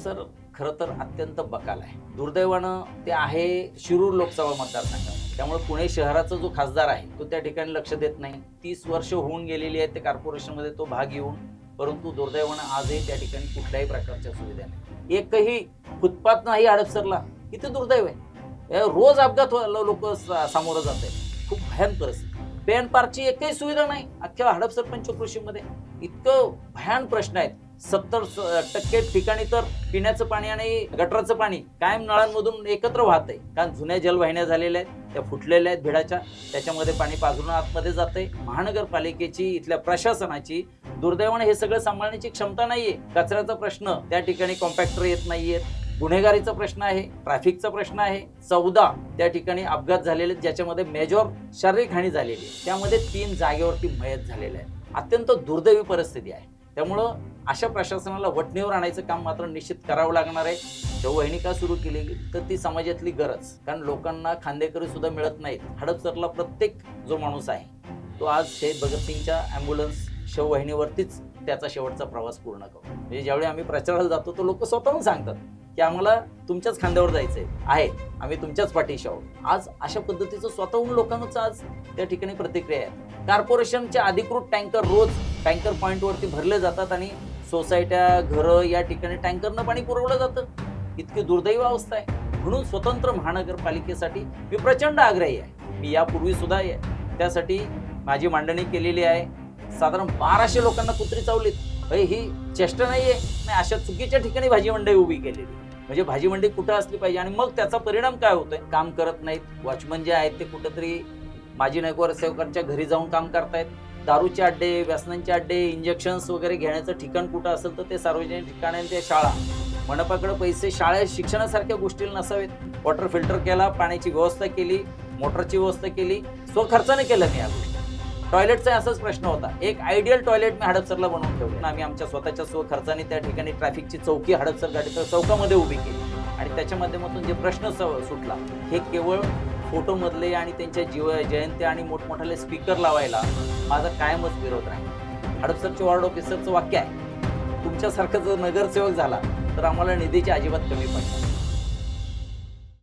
हडपसर खरं तर अत्यंत बकाल आहे. दुर्दैवानं ते आहे शिरूर लोकसभा मतदारसंघात. त्यामुळे पुणे शहराचा जो खासदार आहे तो त्या ठिकाणी लक्ष देत नाही. 30 वर्ष होऊन गेलेली आहेत ते कॉर्पोरेशनमध्ये तो भाग घेऊन, परंतु दुर्दैवानं आजही त्या ठिकाणी कुठल्याही प्रकारच्या सुविधा नाही. एकही फुटपाथ नाही हडपसरला. किती दुर्दैव आहे. रोज अपघात लोक सामोरं जात आहेत. खूप भयान परिस्थिती. पेन पार्कची एकही सुविधा नाही अख्ख्या हडपसर पंचक्रोशीमध्ये. इतकं भयान प्रश्न आहेत. 70% ठिकाणी तर पिण्याचं पाणी आणि गटराचं पाणी कायम नळांमधून एकत्र वाहतंय. कारण जुन्या जलवाहिन्या झालेल्या आहेत, त्या फुटलेल्या आहेत भिडाच्या, त्याच्यामध्ये पाणी पाझरून आतमध्ये जातंय. महानगरपालिकेची, इथल्या प्रशासनाची दुर्दैवाने हे सगळं सांभाळण्याची क्षमता नाहीये. कचऱ्याचा प्रश्न त्या ठिकाणी कॉम्पॅक्टर येत नाहीयेत. गुन्हेगारीचा प्रश्न आहे, ट्रॅफिकचा प्रश्न आहे. 14 त्या ठिकाणी अपघात झालेले, ज्याच्यामध्ये मेजर शारीरिक हानी झालेली आहे. त्यामध्ये 3 जागेवरती मयत झालेले आहे. अत्यंत दुर्दैवी परिस्थिती आहे. त्यामुळं अशा प्रशासनाला वठणीवर आणायचं काम मात्र निश्चित करावं लागणार आहे. शववाहिनी का सुरू केली तर ती समाजातली गरज. कारण लोकांना खांदेकरी सुद्धा मिळत नाहीत. हडपसरला प्रत्येक जो माणूस आहे तो आज शहीद भगतसिंगच्या ॲम्ब्युलन्स शववाहिनीवरतीच त्याचा शेवटचा प्रवास पूर्ण करतो. म्हणजे ज्यावेळी आम्ही प्रचाराला जातो तो लोक स्वतःहून सांगतात की आम्हाला तुमच्याच खांद्यावर जायचंय आहे, आम्ही तुमच्याच पाठीशी आहोत. आज अशा पद्धतीचं स्वतःहून लोकांचं आज त्या ठिकाणी प्रतिक्रिया आहे. कॉर्पोरेशनचे अधिकृत टँकर रोज टँकर पॉईंटवरती भरले जातात आणि सोसायट्या, घरं या ठिकाणी टँकरनं पाणी पुरवलं जातं. इतकी दुर्दैवी अवस्था आहे. म्हणून स्वतंत्र महानगरपालिकेसाठी मी प्रचंड आग्रही आहे. मी यापूर्वी सुद्धा त्यासाठी माझी मांडणी केलेली आहे. साधारण 1200 लोकांना कुत्री चावलीत. ही चेष्टा नाहीये. नाही, अशा चुकीच्या ठिकाणी भाजी मंडई उभी केलेली. म्हणजे भाजी मंडई कुठं असली पाहिजे आणि मग त्याचा परिणाम काय होतोय. काम करत नाहीत. वॉचमन जे आहेत ते कुठंतरी माजी नगरसेवकांच्या घरी जाऊन काम करतायत. दारूचे अड्डे, व्यसनांचे अड्डे, इंजेक्शन्स वगैरे घेण्याचं ठिकाण कुठं असेल तर ते सार्वजनिक ठिकाणांच्या शाळा, मनपाकडे पैसे शाळेत शिक्षणासारख्या गोष्टीला नसावेत. वॉटर फिल्टर केला, पाण्याची व्यवस्था केली, मोटरची व्यवस्था केली, स्वखर्चाने केलं मी या गोष्टी. टॉयलेटचा असाच प्रश्न होता. एक आयडियल टॉयलेट मी हडपसरला बनवून ठेवलं. आम्ही आमच्या स्वतःच्या स्वखर्चाने त्या ठिकाणी ट्रॅफिकची चौकी हडपसर गाडीच्या चौकामध्ये उभी केली आणि त्याच्या माध्यमातून जे प्रश्न सुटला हे केवळ फोटोमधले आणि त्यांच्या जयंती आणि मोठमोठाले स्पीकर लावायला माझा कायमच विरोध राहील. हडपसरचे वॉर्ड ऑफिसरचं वाक्य आहे, तुमच्यासारखा जर नगरसेवक झाला तर आम्हाला निधीची अजिबात कमी पडणार.